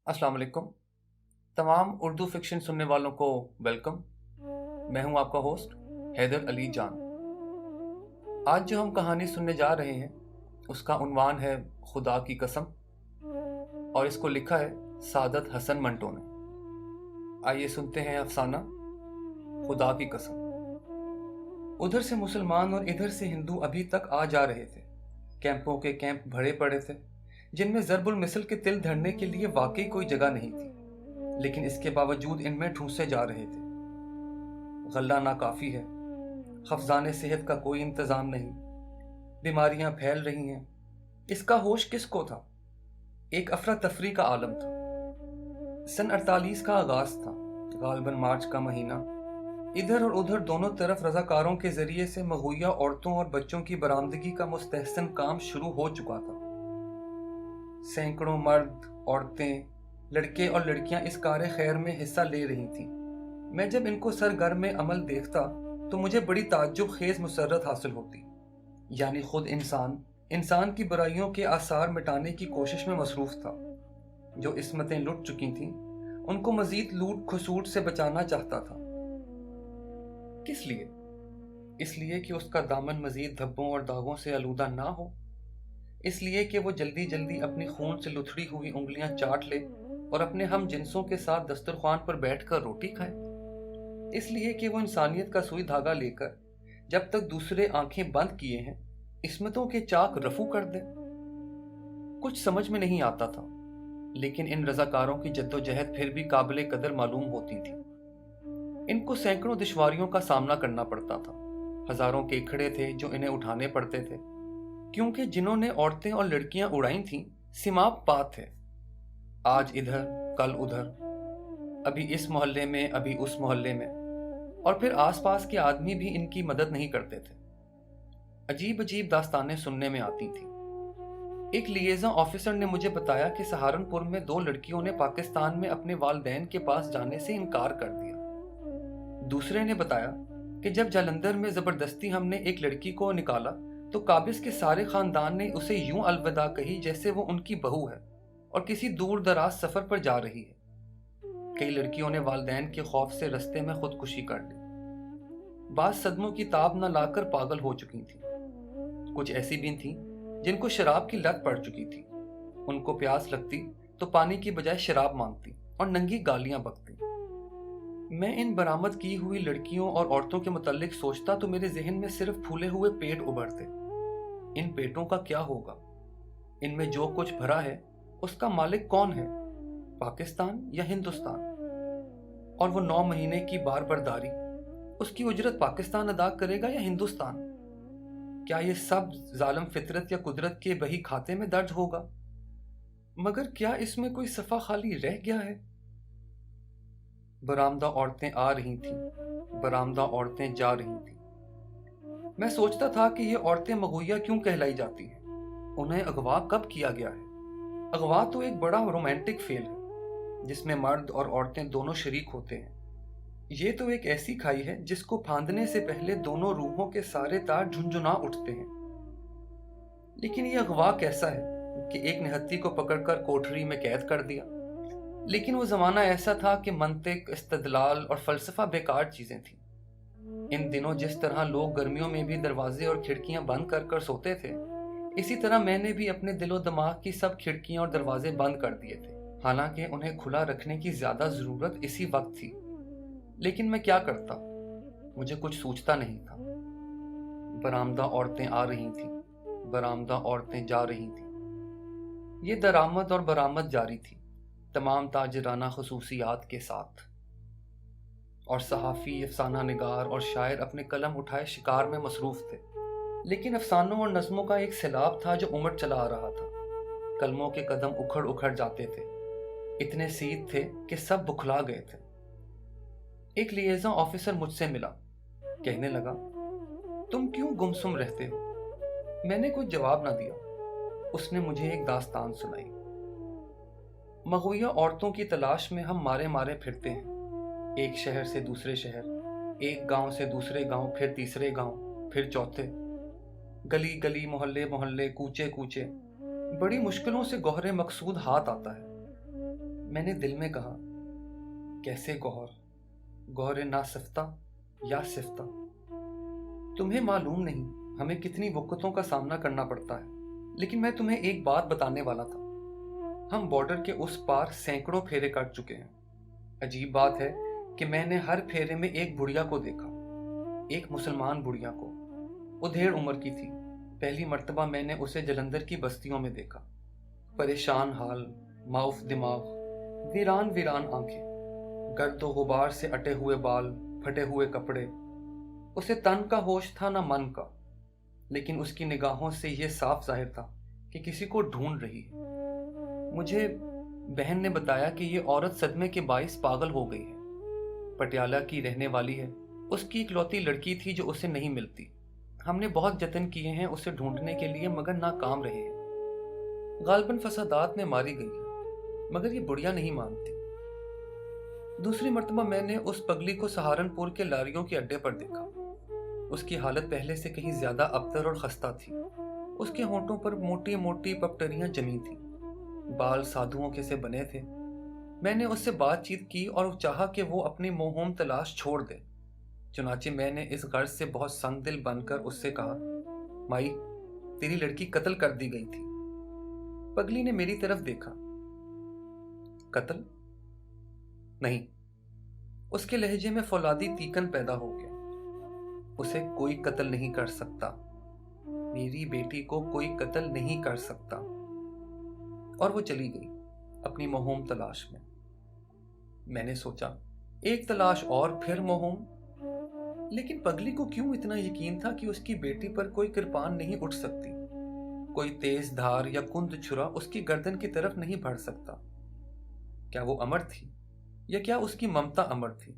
अस्सलाम वालेकुम। तमाम उर्दू फिक्शन सुनने वालों को वेलकम। मैं हूं आपका होस्ट हैदर अली जान। आज जो हम कहानी सुनने जा रहे हैं उसका उन्वान है खुदा की कसम और इसको लिखा है सादत हसन मंटो ने। आइए सुनते हैं अफसाना खुदा की कसम। उधर से मुसलमान और इधर से हिंदू अभी तक आ जा रहे थे। कैंपों के कैंप भरे पड़े थे जिनमें ज़रबुल मिसल के तिल धरने के लिए वाकई कोई जगह नहीं थी, लेकिन इसके बावजूद इनमें ठूंसे जा रहे थे। गल्ला नाकाफी है, खफजान सेहत का कोई इंतज़ाम नहीं, बीमारियां फैल रही हैं। इसका होश किसको था? एक अफरा तफरी का आलम था। सन 48 का आगाज था, गालबन मार्च का महीना। इधर और उधर दोनों तरफ रजाकारों के जरिए से मगुइया औरतों और बच्चों की बरामदगी का मुस्तहसन काम शुरू हो चुका था। सैकड़ों मर्द, औरतें, लड़के और लड़कियां इस कार खैर में हिस्सा ले रही थीं। मैं जब इनको सरगर्म अमल देखता तो मुझे बड़ी ताज्जुब खेज मुसर्रत हासिल होती। यानी खुद इंसान की बुराइयों के आसार मिटाने की कोशिश में मसरूफ था। जो इस्मतें लुट चुकी थीं उनको मजीद लूट खसूट से बचाना चाहता था। किस लिए? इसलिए कि उसका दामन मजीद धब्बों और दागों से आलूदा ना हो। इसलिए कि वो जल्दी जल्दी अपनी खून से लुथड़ी हुई उंगलियां चाट ले और अपने हम जिनसों के साथ दस्तरख्वान पर बैठकर रोटी खाए। इसलिए कि वो इंसानियत का सुई धागा लेकर जब तक दूसरे आंखें बंद किए हैं इस्मतों के चाक रफू कर दे। कुछ समझ में नहीं आता था, लेकिन इन रजाकारों की जद्दोजहद फिर भी काबिले कदर मालूम होती थी। इनको सैकड़ों दुश्वारियों का सामना करना पड़ता था। हजारों केकड़े थे जो इन्हें उठाने पड़ते थे, क्योंकि जिन्होंने औरतें और लड़कियां उड़ाई थीं सिमाप पात थे। आज इधर कल उधर, अभी इस मोहल्ले में अभी उस मोहल्ले में, और फिर आसपास के आदमी भी इनकी मदद नहीं करते थे। अजीब अजीब दास्तानें सुनने में आती थी। एक लिएज़न ऑफिसर ने मुझे बताया कि सहारनपुर में 2 लड़कियों ने पाकिस्तान में अपने वालिदैन के पास जाने से इनकार कर दिया। दूसरे ने बताया कि जब जालंधर में जबरदस्ती हमने एक लड़की को निकाला तो काबिज के सारे खानदान ने उसे यूं अलविदा कही जैसे वो उनकी बहू है और किसी दूर दराज सफर पर जा रही है। कई लड़कियों ने वालिदैन के खौफ से रास्ते में खुदकुशी कर ली। बाज सदमों की ताब न लाकर पागल हो चुकी थी। कुछ ऐसी भी थीं जिनको शराब की लत पड़ चुकी थी। उनको प्यास लगती तो पानी की बजाय शराब मांगती और नंगी गालियां बकती। मैं इन बरामद की हुई लड़कियों और औरतों के मुताल्लिक सोचता तो मेरे जहन में सिर्फ फूले हुए पेट उभरते। इन पेटों का क्या होगा? इनमें जो कुछ भरा है उसका मालिक कौन है, पाकिस्तान या हिंदुस्तान? और वो 9 महीने की बार बरदारी, उसकी उजरत पाकिस्तान अदा करेगा या हिंदुस्तान? क्या ये सब जालिम फितरत या कुदरत के बही खाते में दर्ज होगा? मगर क्या इसमें कोई सफ़ा खाली रह गया है? बरामदा औरतें आ रही थीं, बरामदा औरतें जा रही थीं। मैं सोचता था कि ये औरतें मगुइया क्यों कहलाई जाती हैं? उन्हें अगवा कब किया गया है? अगवा तो एक बड़ा रोमांटिक फेल है जिसमें मर्द और औरतें दोनों शरीक होते हैं। ये तो एक ऐसी खाई है जिसको फांदने से पहले दोनों रूहों के सारे तार झुंझुना उठते हैं। लेकिन ये अगवा कैसा है कि एक निहत्ती को पकड़कर कोठरी में कैद कर दिया। लेकिन वो जमाना ऐसा था कि मंतिक, इस्तदलाल और फलसफा बेकार चीजें थीं। इन दिनों जिस तरह लोग गर्मियों में भी दरवाजे और खिड़कियां बंद कर कर सोते थे, इसी तरह मैंने भी अपने दिलो दिमाग की सब खिड़कियां और दरवाजे बंद कर दिए थे। हालांकि उन्हें खुला रखने की ज्यादा जरूरत इसी वक्त थी, लेकिन मैं क्या करता? मुझे कुछ सूझता नहीं था। बरामदा औरतें आ रही थीं, बरामदा औरतें जा रही थीं। ये दरामद और बरामद जारी थी, तमाम ताजराना खसूसियात के साथ। और सहाफ़ी, अफसाना निगार और शायर अपने कलम उठाए शिकार में मसरूफ थे। लेकिन अफसानों और नज़मों का एक सैलाब था जो उमड़ चला आ रहा था। कलमों के कदम उखड़ उखड़ जाते थे, इतने सीध थे कि सब बुखला गए थे। एक लिएज़न ऑफिसर मुझसे मिला, कहने लगा, तुम क्यों गुमसुम रहते हो? मैंने कोई जवाब ना दिया। उसने मुझे एक दास्तान सुनाई। मगुइया औरतों की तलाश में हम मारे मारे फिरते हैं, एक शहर से दूसरे शहर, एक गांव से दूसरे गांव, फिर तीसरे गांव, फिर चौथे। गली गली, मोहल्ले मोहल्ले, कूचे कूचे, बड़ी मुश्किलों से गौहरे मकसूद हाथ आता है। मैंने दिल में कहा, कैसे गौहर, गौहर ना सिफ्ता या सिफ्ता। तुम्हें मालूम नहीं हमें कितनी वक़्तों का सामना करना पड़ता है, लेकिन मैं तुम्हें एक बात बताने वाला था। हम बॉर्डर के उस पार सैकड़ों फेरे काट चुके हैं। अजीब बात है कि मैंने हर फेरे में एक बुढ़िया को देखा, एक मुसलमान बुढ़िया को। वो 1.5 उम्र की थी। पहली मर्तबा मैंने उसे जलंधर की बस्तियों में देखा। परेशान हाल, माउफ दिमाग, वीरान वीरान आंखें, गर्द व गुबार से अटे हुए बाल, फटे हुए कपड़े। उसे तन का होश था ना मन का, लेकिन उसकी निगाहों से यह साफ जाहिर था कि किसी को ढूंढ रही है। मुझे बहन ने बताया कि ये औरत सदमे के बाइस पागल हो गई है। पटियाला की रहने वाली है। उसकी इकलौती लड़की थी जो उसे नहीं मिलती। हमने बहुत जतन किए हैं उसे ढूंढने के लिए, मगर नाकाम रहे हैं। गालबन फसादात में मारी गई है, मगर ये बुढ़िया नहीं मानती। दूसरी मर्तबा मैंने उस पगली को सहारनपुर के लारियों के अड्डे पर देखा। उसकी हालत पहले से कहीं ज्यादा अबतर और खस्ता थी। उसके होंठों पर मोटी मोटी पपटरियां जमी थी। बाल साधुओं के से बने थे। मैंने उससे बातचीत की और चाहा कि वो अपनी मोहम तलाश छोड़ दे। चुनाचे मैंने इस गर्ज से बहुत संगदिल बनकर उससे कहा, माई, तेरी लड़की कत्ल कर दी गई थी। पगली ने मेरी तरफ देखा। कत्ल? नहीं। उसके लहजे में फौलादी तीकन पैदा हो गया। उसे कोई कत्ल नहीं कर सकता। मेरी बेटी को कोई कत्ल नहीं कर सकता। और वो चली गई अपनी मोहम तलाश में। मैंने सोचा, एक तलाश और, फिर मोहम। लेकिन पगली को क्यों इतना यकीन था कि उसकी बेटी पर कोई कृपान नहीं उठ सकती, कोई तेज धार या कुंद छुरा उसकी गर्दन की तरफ नहीं बढ़ सकता? क्या वो अमर थी, या क्या उसकी ममता अमर थी?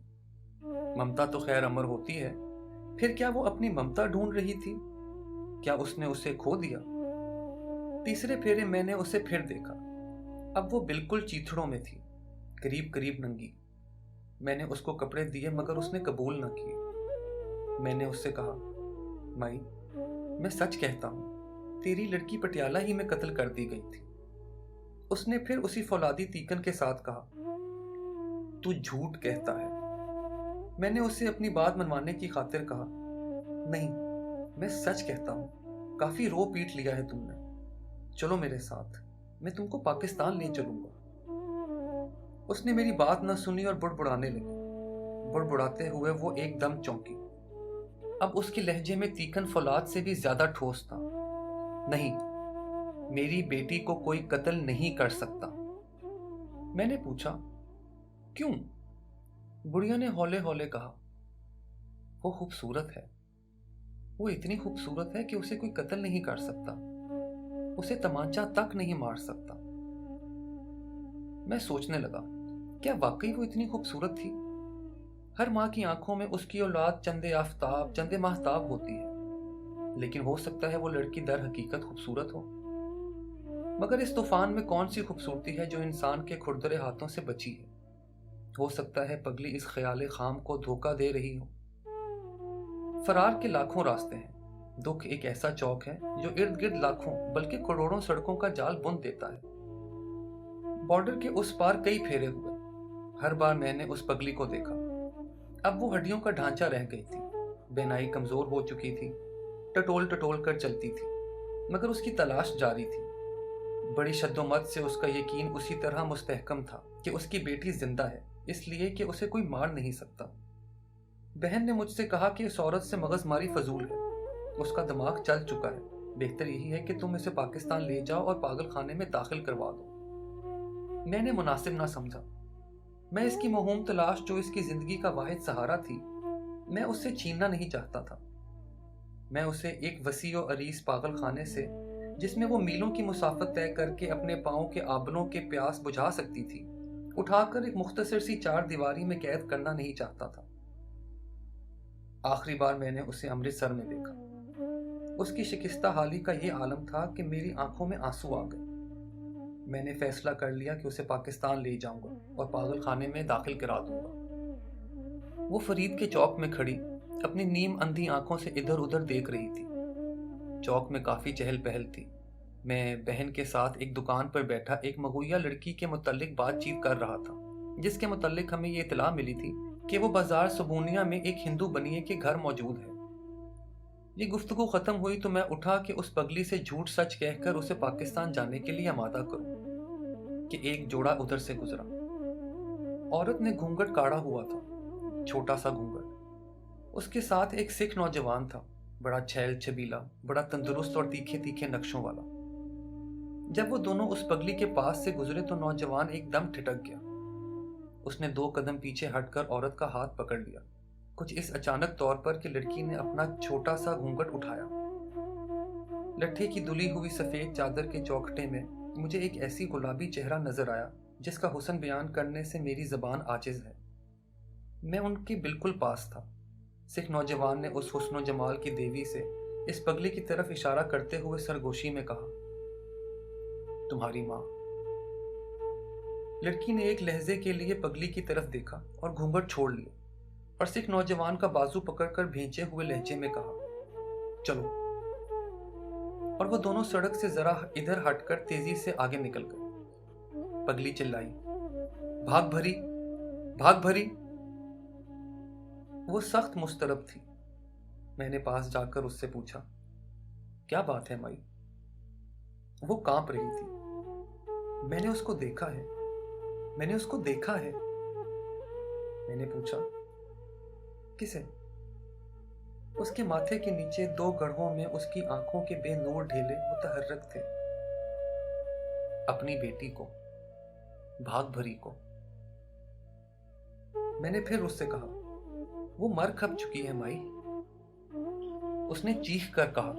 ममता तो खैर अमर होती है। फिर क्या वो अपनी ममता ढूंढ रही थी? क्या उसने उसे खो दिया? तीसरे फेरे मैंने उसे फिर देखा। अब वो बिल्कुल चीथड़ों में थी, करीब करीब नंगी। मैंने उसको कपड़े दिए, मगर उसने कबूल न किए। मैंने उससे कहा, माई, मैं सच कहता हूं, तेरी लड़की पटियाला ही में कत्ल कर दी गई थी। उसने फिर उसी फौलादी तीकन के साथ कहा, तू झूठ कहता है। मैंने उससे अपनी बात मनवाने की खातिर कहा, नहीं, मैं सच कहता हूं। काफी रो पीट लिया है तुमने। चलो मेरे साथ, मैं तुमको पाकिस्तान ले चलूंगा। उसने मेरी बात न सुनी और बुड़बुड़ाने लगी। बुड़बुड़ाते हुए वो एकदम चौंकी। अब उसके लहजे में तीखन फौलाद से भी ज्यादा ठोस था। नहीं, मेरी बेटी को कोई कत्ल नहीं कर सकता। मैंने पूछा, क्यों? बुढ़िया ने हौले हौले कहा, वो खूबसूरत है। वो इतनी खूबसूरत है कि उसे कोई कत्ल नहीं कर सकता, उसे तमाचा तक नहीं मार सकता। मैं सोचने लगा, क्या वाकई वो इतनी खूबसूरत थी? हर माँ की आंखों में उसकी औलाद चंदे आफताब, चंदे महताब होती है, लेकिन हो सकता है वो लड़की दर हकीकत खूबसूरत हो। मगर इस तूफान में कौन सी खूबसूरती है जो इंसान के खुरदरे हाथों से बची है? हो सकता है पगली इस ख्याल खाम को धोखा दे रही हो। फरार के लाखों रास्ते हैं। दुख एक ऐसा चौक है जो इर्द गिर्द लाखों बल्कि करोड़ों सड़कों का जाल बुन देता है। बॉर्डर के उस पार कई फेरे हुए। हर बार मैंने उस पगली को देखा। अब वो हड्डियों का ढांचा रह गई थी, बेनाई कमजोर हो चुकी थी, टटोल टटोल कर चलती थी, मगर उसकी तलाश जारी थी। बड़ी शद्दोमत से उसका यकीन उसी तरह मुस्तहकम था कि उसकी बेटी जिंदा है, इसलिए कि उसे कोई मार नहीं सकता। बहन ने मुझसे कहा कि इस औरत से मगजमारी फजूल है, उसका दिमाग चल चुका है। बेहतर यही है कि तुम इसे पाकिस्तान ले जाओ और पागल खाने में दाखिल करवा दो। मैंने मुनासिब ना समझा। मैं इसकी मोहूम तलाश, जो इसकी जिंदगी का वाहिद सहारा थी, मैं उससे छीनना नहीं चाहता था। मैं उसे एक वसी और अरीस पागल खाने से, जिसमें वो मीलों की मुसाफत तय करके अपने पाँव के आबलों के प्यास बुझा सकती थी, उठाकर एक मुख्तसर सी 4 दीवारी में कैद करना नहीं चाहता था। आखिरी बार मैंने उसे अमृतसर में देखा। उसकी शिकस्ता हाली का ये आलम था कि मेरी आंखों में आंसू आ गए। मैंने फैसला कर लिया कि उसे पाकिस्तान ले जाऊंगा और पागल खाने में दाखिल करा दूंगा। वो फरीद के चौक में खड़ी अपनी नीम अंधी आंखों से इधर उधर देख रही थी। चौक में काफी चहल पहल थी। میں بہن کے ساتھ ایک دکان پر بیٹھا ایک مغویہ لڑکی کے متعلق بات چیت کر رہا تھا، جس کے متعلق ہمیں یہ اطلاع ملی تھی کہ وہ بازار سبونیا میں ایک ہندو بنیے کے گھر موجود ہے۔ یہ گفتگو ختم ہوئی تو میں اٹھا کہ اس پگلی سے جھوٹ سچ کہہ کر اسے پاکستان جانے کے لیے آمادہ کروں کہ ایک جوڑا ادھر سے گزرا۔ عورت نے گھونگھٹ کاڑا ہوا تھا، چھوٹا سا گھونگھٹ۔ اس کے ساتھ ایک سکھ نوجوان تھا، بڑا چھیل چھبیلا، بڑا تندرست اور تیکھے تیکھے نقشوں والا۔ جب وہ دونوں اس پگلی کے پاس سے گزرے تو نوجوان ایک دم ٹھٹک گیا۔ اس نے 2 قدم پیچھے ہٹ کر عورت کا ہاتھ پکڑ لیا، کچھ اس اچانک طور پر کہ لڑکی نے اپنا چھوٹا سا گھونگھٹ اٹھایا۔ لٹھے کی دھلی ہوئی سفید چادر کے چوکھٹے میں مجھے ایک ایسی گلابی چہرہ نظر آیا جس کا حسن بیان کرنے سے میری زبان عاجز ہے۔ میں ان کے بالکل پاس تھا۔ سکھ نوجوان نے اس حسن و جمال کی دیوی سے اس پگلی کی طرف اشارہ کرتے ہوئے سرگوشی میں کہا، تمہاری ماں۔ لڑکی نے ایک لہجے کے لیے پگلی کی طرف دیکھا اور گھونگھٹ چھوڑ لیا، اور سکھ نوجوان کا بازو پکڑ کر بھینچے ہوئے لہجے میں کہا، چلو۔ اور وہ دونوں سڑک سے ذرا ادھر ہٹ کر تیزی سے آگے نکل گئے۔ پگلی چلائی، بھاگ بھری، بھاگ بھری۔ وہ سخت مضطرب تھی۔ میں نے پاس جا کر اس سے پوچھا، کیا بات ہے مائی؟ وہ کانپ رہی تھی۔ میں نے اس کو دیکھا ہے، میں نے اس کو دیکھا ہے۔ میں نے پوچھا، کسے؟ اس کے ماتھے کے نیچے 2 گڑھوں میں اس کی آنکھوں کے بے نور ڈھیلے متحرک تھے۔ اپنی بیٹی کو، بھاگ بھری کو۔ میں نے پھر اس سے کہا، وہ مر کھپ چکی ہے مائی۔ اس نے چیخ کر کہا،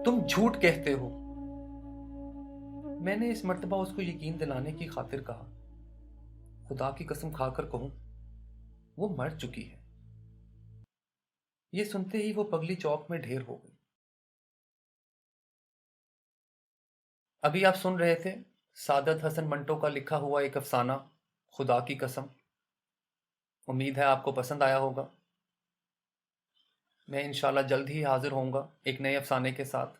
تم جھوٹ کہتے ہو۔ میں نے اس مرتبہ اس کو یقین دلانے کی خاطر کہا، خدا کی قسم کھا کر کہوں، وہ مر چکی ہے۔ یہ سنتے ہی وہ پگلی چوک میں ڈھیر ہو گئی۔ ابھی آپ سن رہے تھے سعادت حسن منٹو کا لکھا ہوا ایک افسانہ، خدا کی قسم۔ امید ہے آپ کو پسند آیا ہوگا۔ میں انشاءاللہ جلد ہی حاضر ہوں گا ایک نئے افسانے کے ساتھ۔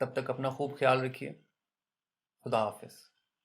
تب تک اپنا خوب خیال رکھیے۔ خدا حافظ۔